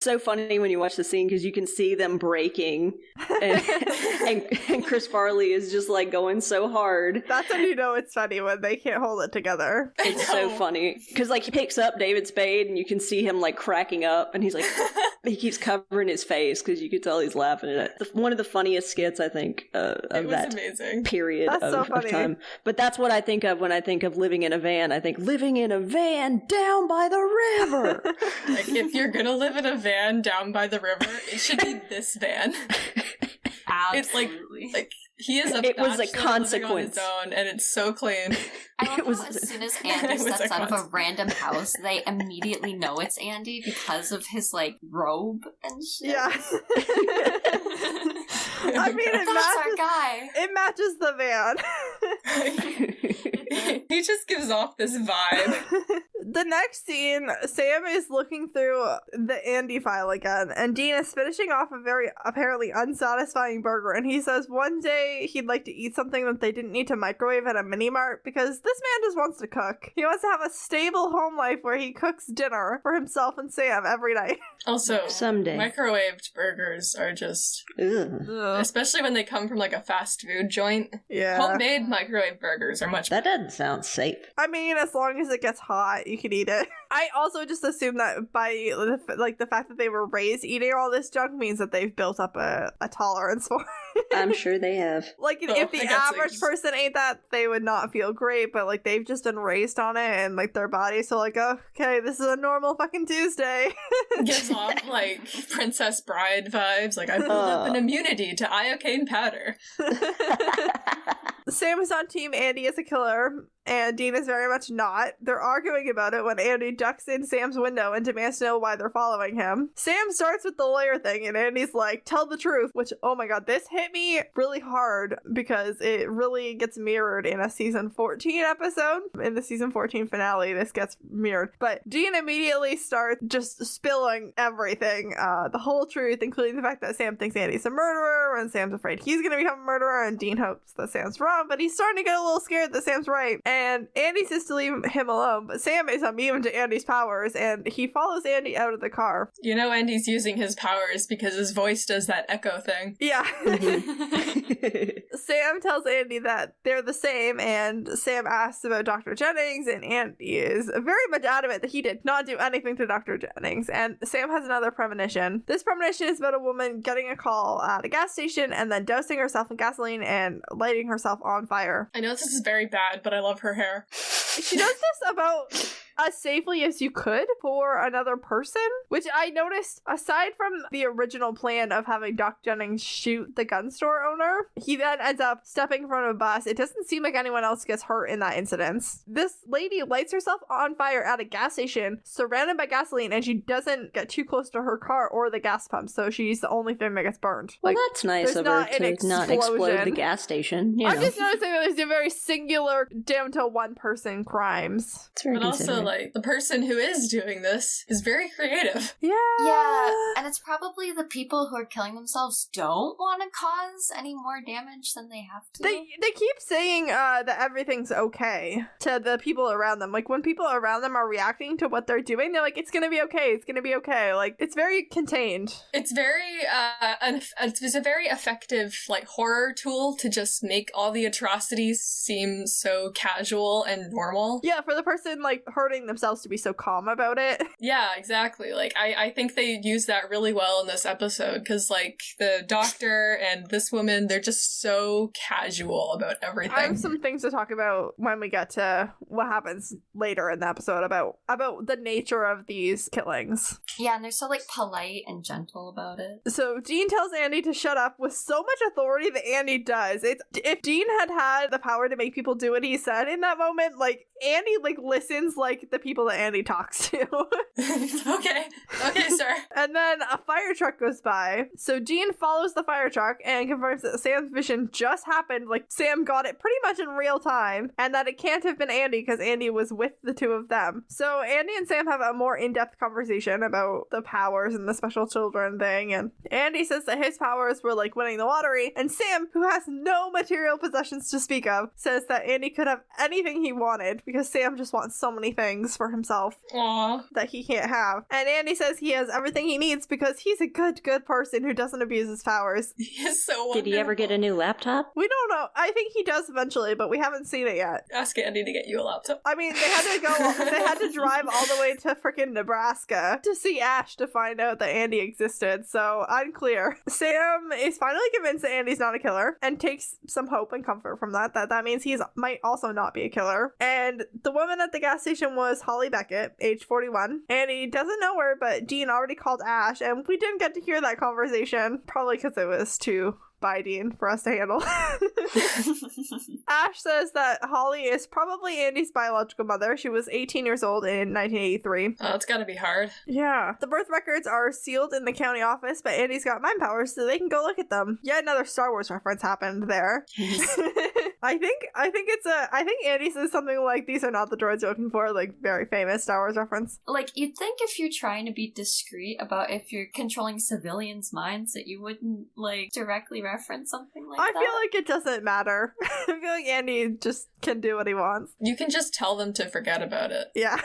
so funny when you watch the scene because you can see them breaking and Chris Farley is just like going so hard. That's when you know it's funny, when they can't hold it together. It's so funny because like he picks up David Spade and you can see him like cracking up and he's like he keeps covering his face because you can tell he's laughing at it. One of the funniest skits I think of that amazing. Period that's of time. But that's what I think of when I think of living in a van. I think living in a van down by the river. Like if you're gonna live in a van down by the river, it should be this van. Absolutely. It's like he is a it was a on consequence. his own, and it's so clean. I love how as soon as Andy steps out of a random house, they immediately know it's Andy because of his like robe and shit. Yeah. I mean, that's our guy. It matches the van. He just gives off this vibe. The next scene, Sam is looking through the Andy file again, and Dean is finishing off a very apparently unsatisfying burger, and he says one day he'd like to eat something that they didn't need to microwave at a mini-mart because this man just wants to cook. He wants to have a stable home life where he cooks dinner for himself and Sam every night. Also, someday microwaved burgers are just... Ugh. Especially when they come from like a fast food joint. Yeah. Homemade microwave burgers are much better. That doesn't sound safe. I mean, as long as it gets hot, you can eat it. I also just assume that by the fact that they were raised eating all this junk means that they've built up a tolerance for it. I'm sure they have. Like, if the average person ate that, they would not feel great, but like they've just been raised on it and like their bodies, so like, oh, okay, this is a normal fucking Tuesday. Gives off like Princess Bride vibes, like I built up an immunity to iocane powder. Sam is on team Andy is a killer, and Dean is very much not. They're arguing about it when Andy ducks in Sam's window and demands to know why they're following him. Sam starts with the lawyer thing, and Andy's like, tell the truth, which, oh my god, this hit me really hard because it really gets mirrored in a season 14 episode. In the season 14 finale, this gets mirrored. But Dean immediately starts just spilling everything, the whole truth, including the fact that Sam thinks Andy's a murderer, and Sam's afraid he's gonna become a murderer, and Dean hopes that Sam's wrong, but he's starting to get a little scared that Sam's right. And Andy says to leave him alone, but Sam is immune to Andy's powers, and he follows Andy out of the car. You know Andy's using his powers because his voice does that echo thing. Yeah. Sam tells Andy that they're the same, and Sam asks about Dr. Jennings, and Andy is very much adamant that he did not do anything to Dr. Jennings. And Sam has another premonition. This premonition is about a woman getting a call at a gas station and then dousing herself in gasoline and lighting herself on fire. I know this is very bad, but I love her hair. She does this about as safely as you could for another person, which I noticed, aside from the original plan of having Doc Jennings shoot the gun store owner, he then ends up stepping in front of a bus. It doesn't seem like anyone else gets hurt in that incident. This lady lights herself on fire at a gas station, surrounded by gasoline, and she doesn't get too close to her car or the gas pump, so she's the only thing that gets burned. Well, that's nice of her to not explode the gas station. I'm just noticing that there's a very singular, down to one person crimes. It's very but also, like, the person who is doing this is very creative. Yeah, and it's probably the people who are killing themselves don't want to cause any more damage than they have to. They keep saying that everything's okay to the people around them. Like, when people around them are reacting to what they're doing, they're like, it's gonna be okay, it's gonna be okay. Like, it's very contained. It's very, it's a very effective, like, horror tool to just make all the atrocities seem so casual and normal. Yeah, for the person, like, hurting themselves to be so calm about it. Yeah, exactly. Like, I think they use that really well in this episode, because, like, the doctor and this woman, they're just so casual about everything. I have some things to talk about when we get to what happens later in the episode about the nature of these killings. Yeah, and they're so, like, polite and gentle about it. So Dean tells Andy to shut up with so much authority that Andy does. If Dean had the power to make people do what he said in that moment, like, Andy, like, listens like the people that Andy talks to. Okay, sir. And then a fire truck goes by. So Dean follows the fire truck and confirms that Sam's vision just happened. Like, Sam got it pretty much in real time, and that it can't have been Andy because Andy was with the two of them. So Andy and Sam have a more in-depth conversation about the powers and the special children thing, and Andy says that his powers were like winning the lottery, and Sam, who has no material possessions to speak of, says that Andy could have anything he wanted because Sam just wants so many things for himself. Aww. That he can't have. And Andy says he has everything he needs because he's a good person who doesn't abuse his powers. He is so wonderful. Did he ever get a new laptop? We don't know. I think he does eventually, but we haven't seen it yet. Ask Andy to get you a laptop. I mean, they had to drive all the way to frickin' Nebraska to see Ash to find out that Andy existed, so unclear. Sam is finally convinced that Andy's not a killer and takes some hope and comfort from that means he might also not be a killer. And the woman at the gas station was Holly Beckett, age 41, and he doesn't know her, but Dean already called Ash, and we didn't get to hear that conversation, probably because it was too by Dean for us to handle. Ash says that Holly is probably Andy's biological mother. She was 18 years old in 1983. Oh, it's gotta be hard. Yeah. The birth records are sealed in the county office, but Andy's got mind powers, so they can go look at them. Yet another Star Wars reference happened there. I think Andy says something like, "These are not the droids you're looking for," like very famous Star Wars reference. Like, you'd think if you're trying to be discreet about if you're controlling civilians' minds that you wouldn't, like, directly reference something like that. I feel like it doesn't matter. I feel like Andy just can do what he wants. You can just tell them to forget about it. Yeah.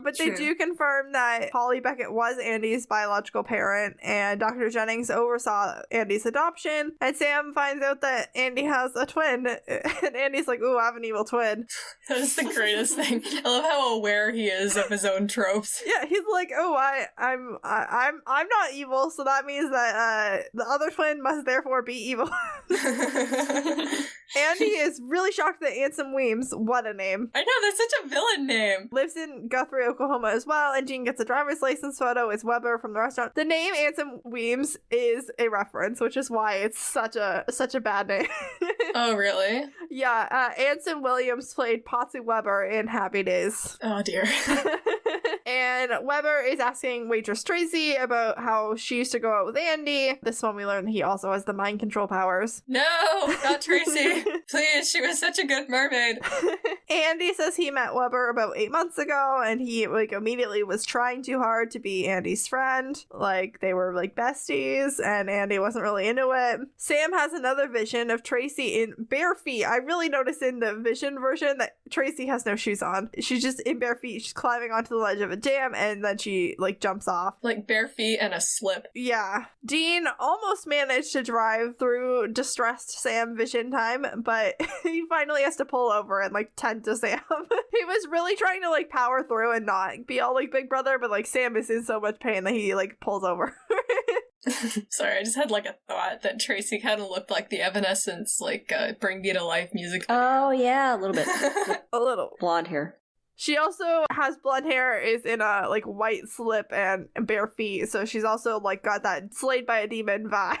But they do confirm that Holly Beckett was Andy's biological parent, and Dr. Jennings oversaw Andy's adoption, and Sam finds out that Andy has a twin, and Andy's like, "Ooh, I have an evil twin." That is the greatest thing. I love how aware he is of his own tropes. Yeah, he's like, "Oh, I'm not evil, so that means that the other twin must therefore be evil." Andy is really shocked that Ansem Weems, what a name. I know, that's such a villain name. Lives in Guthrie, Oklahoma as well, and Jean gets a driver's license photo. It's Weber from the restaurant. The name Ansem Weems is a reference, which is why it's such a bad name. Oh, really? Yeah, Anson Williams played Patsy Weber in Happy Days. Oh, dear. And Weber is asking waitress Tracy about how she used to go out with Andy. This one we learned that he also has the mind control powers. No, not Tracy. Please, she was such a good mermaid. Andy says he met Weber about 8 months ago, and he like immediately was trying too hard to be Andy's friend. Like, they were like besties, and Andy wasn't really into it. Sam has another vision of Tracy in bare feet. I really noticed in the vision version that Tracy has no shoes on. She's just in bare feet. She's climbing onto the ledge of a dam, and then she like jumps off. Like bare feet and a slip. Yeah. Dean almost managed to drive through distressed Sam vision time, but he finally has to pull over and like tend to Sam. He was really trying to like power through and not be all like Big Brother, but like Sam is in so much pain that he like pulls over. Sorry, I just had like a thought that Tracy kind of looked like the Evanescence, like Bring Me to Life music. Oh yeah, a little bit. A little. Blonde hair. She also has blonde hair, is in a like white slip and bare feet, so she's also like got that slayed by a demon vibe.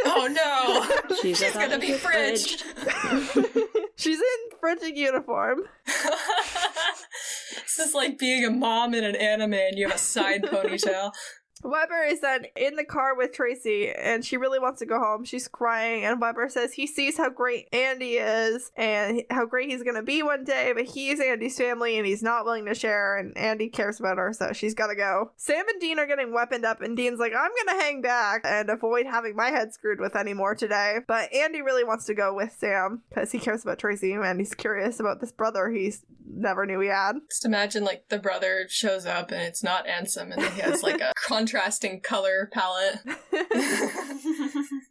Oh no! She's gonna be fridged. She's in fridging uniform. This is like being a mom in an anime and you have a side ponytail. Weber is then in the car with Tracy, and she really wants to go home. She's crying, and Weber says he sees how great Andy is and how great he's gonna be one day, but he's Andy's family and he's not willing to share, and Andy cares about her, so she's gotta go. Sam and Dean are getting weaponed up, and Dean's like, "I'm gonna hang back and avoid having my head screwed with anymore today." But Andy really wants to go with Sam because he cares about Tracy, and he's curious about this brother he's never knew he had. Just imagine like the brother shows up and it's not Ansem, and then he has like a contrasting color palette.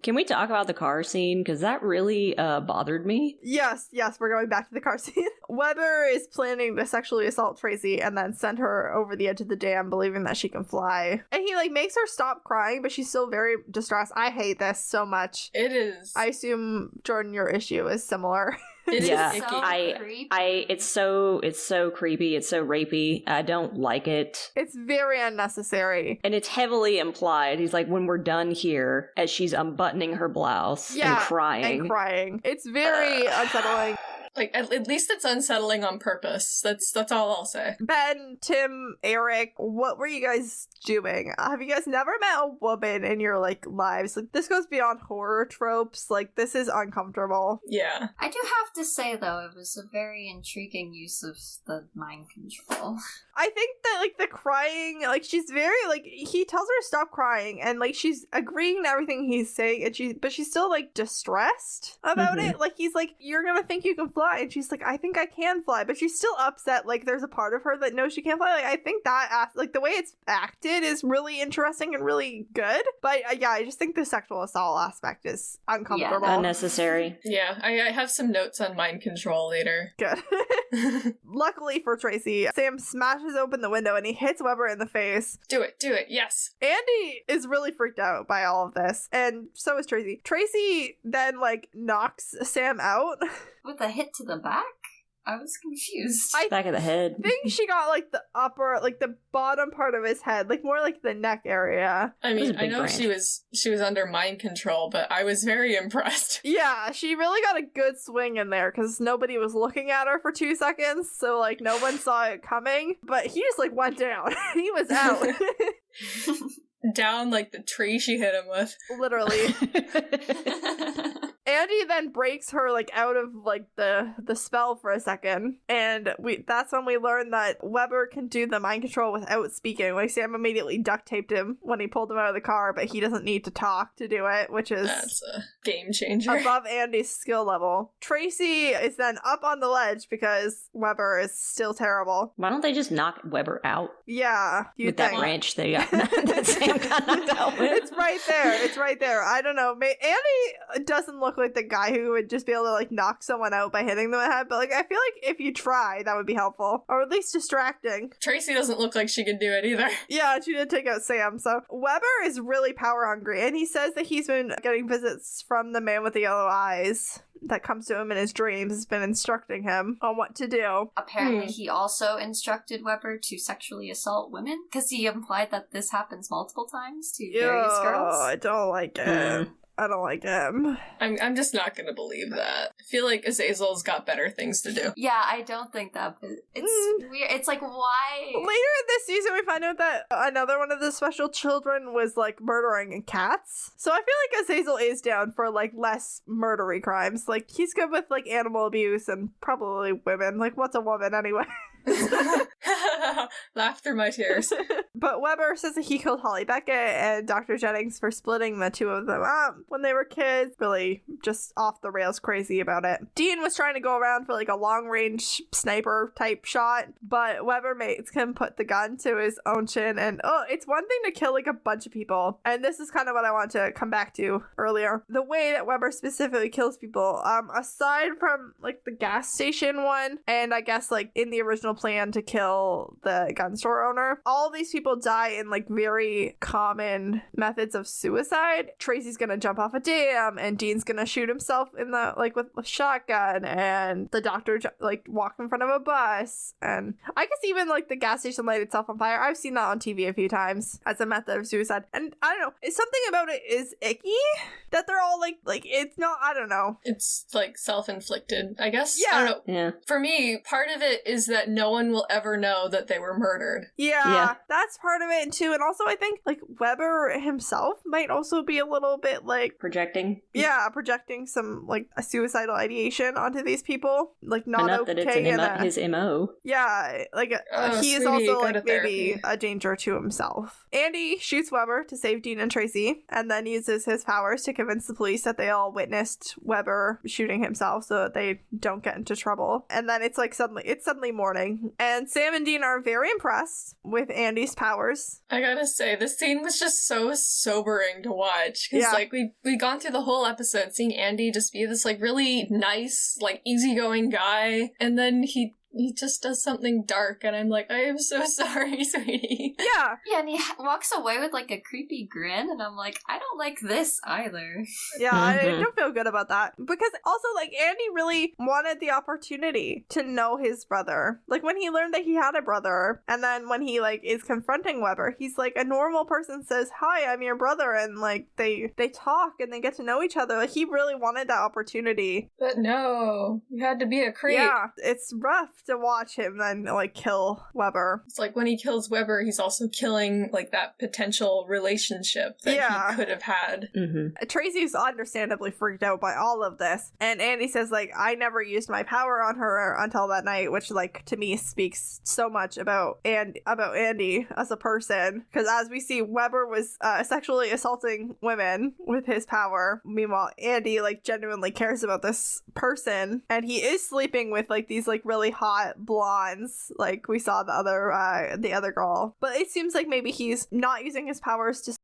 Can we talk about the car scene? Because that really bothered me. Yes, we're going back to the car scene. Weber is planning to sexually assault Tracy and then send her over the edge of the dam, believing that she can fly. And he like makes her stop crying, but she's still very distressed. I hate this so much. It is. I assume, Jordan, your issue is similar. Yeah, so it's so creepy. It's so rapey. I don't like it. It's very unnecessary. And it's heavily implied. He's like, when we're done here, as she's unbuttoning her blouse and crying. It's very unsettling. Like, at least it's unsettling on purpose. That's all I'll say. Ben, Tim, Eric, what were you guys doing? Have you guys never met a woman in your, like, lives? Like, this goes beyond horror tropes. Like, this is uncomfortable. Yeah. I do have to say, though, it was a very intriguing use of the mind control. I think that, like, the crying, like, she's very, like, he tells her to stop crying, and, like, she's agreeing to everything he's saying, and but she's still, like, distressed about it. Like, he's like, you're gonna think you can fly, and she's like, I think I can fly, but she's still upset, like, there's a part of her that knows she can't fly. Like, I think that, like, the way it's acted is really interesting and really good, but, yeah, I just think the sexual assault aspect is uncomfortable. Yeah, unnecessary. Yeah, I have some notes on mind control later. Good. Luckily for Tracy, Sam smashes open the window and he hits Weber in the face. Do it, yes. Andy is really freaked out by all of this, and so is Tracy. Tracy then, like, knocks Sam out. With a hit to the back? I was confused. Back of the head. I think she got, like, the upper, like, the bottom part of his head, like, more like the neck area. I mean, I know branch. she was under mind control, but I was very impressed. Yeah, she really got a good swing in there, because nobody was looking at her for 2 seconds, so, like, no one saw it coming, but he just, like, went down. He was out. Down like the tree she hit him with. Literally. Andy then breaks her, like, out of, like, the spell for a second, and that's when we learn that Weber can do the mind control without speaking. Like, Sam immediately duct taped him when he pulled him out of the car, but he doesn't need to talk to do it, which is That's a game changer. above Andy's skill level. Tracy is then up on the ledge because Weber is still terrible. Why don't they just knock Weber out Yeah, you with think. that wrench they got that Sam got knocked out with? It's right there. It's right there. I don't know. Andy doesn't look like the guy who would just be able to, like, knock someone out by hitting them in the head, but, like, I feel like if you try, that would be helpful. Or at least distracting. Tracy doesn't look like she can do it either. Yeah, she did take out Sam. So Weber is really power hungry, and he says that he's been getting visits from the man with the yellow eyes that comes to him in his dreams, has been instructing him on what to do. Apparently, he also instructed Weber to sexually assault women, because he implied that this happens multiple times to various girls. I don't like it. I don't like him. I'm just not gonna believe that. I feel like Azazel's got better things to do. Yeah, I don't think that, but it's weird. It's like, why? Later in this season, we find out that another one of the special children was, like, murdering cats. So I feel like Azazel is down for, like, less murdery crimes. Like, he's good with, like, animal abuse and probably women. Like, what's a woman anyway? Laugh through my tears. But Weber says that he killed Holly Beckett and Dr. Jennings for splitting the two of them up when they were kids. Really just off the rails crazy about it. Dean was trying to go around for, like, a long range sniper type shot, but Weber makes him put the gun to his own chin. And it's one thing to kill, like, a bunch of people, and this is kind of what I want to come back to earlier. The way that Weber specifically kills people, aside from, like, the gas station one, and I guess, like, in the original plan to kill the gun store owner, all these people die in, like, very common methods of suicide. Tracy's gonna jump off a dam, and Dean's gonna shoot himself in the, like, with a shotgun, and the doctor like walk in front of a bus, and I guess even, like, the gas station light itself on fire. I've seen that on TV a few times as a method of suicide, and I don't know, something about it is icky that they're all like it's not, I don't know, it's, like, self-inflicted, I guess. Yeah. I don't know. Yeah. For me, part of it is that no one will ever know that they were murdered. Yeah, that's part of it too. And also I think, like, Weber himself might also be a little bit, like, Projecting. Yeah, projecting some, like, a suicidal ideation onto these people. Like, not Enough okay. that it's his MO. Yeah, like, he is sweetie, also, go to like, maybe therapy. a danger to himself. Andy shoots Weber to save Dean and Tracy, and then uses his powers to convince the police that they all witnessed Weber shooting himself so that they don't get into trouble. And then it's, like, suddenly morning, and Sam and Dean are very impressed with Andy's powers. I gotta say, this scene was just so sobering to watch. Because, like, we'd gone through the whole episode seeing Andy just be this, like, really nice, like, easygoing guy. And then he he just does something dark, and I'm like, I am so sorry, sweetie. Yeah. Yeah, and he walks away with like a creepy grin, and I'm like, I don't like this either. Yeah, I don't feel good about that. Because also, like, Andy really wanted the opportunity to know his brother. Like, when he learned that he had a brother, and then when he, like, is confronting Weber, he's like, a normal person says, hi, I'm your brother, and, like, they talk and they get to know each other. Like, he really wanted that opportunity. But no, you had to be a creep. Yeah, it's rough to watch him then, like, kill Weber. It's like when he kills Weber, he's also killing, like, that potential relationship that he could have had. Tracy's understandably freaked out by all of this, and Andy says, like, I never used my power on her until that night, which, like, to me speaks so much about Andy as a person, because as we see, Weber was sexually assaulting women with his power. Meanwhile, Andy, like, genuinely cares about this person, and he is sleeping with, like, these, like, really hot blondes, like we saw the other girl. But it seems like maybe he's not using his powers to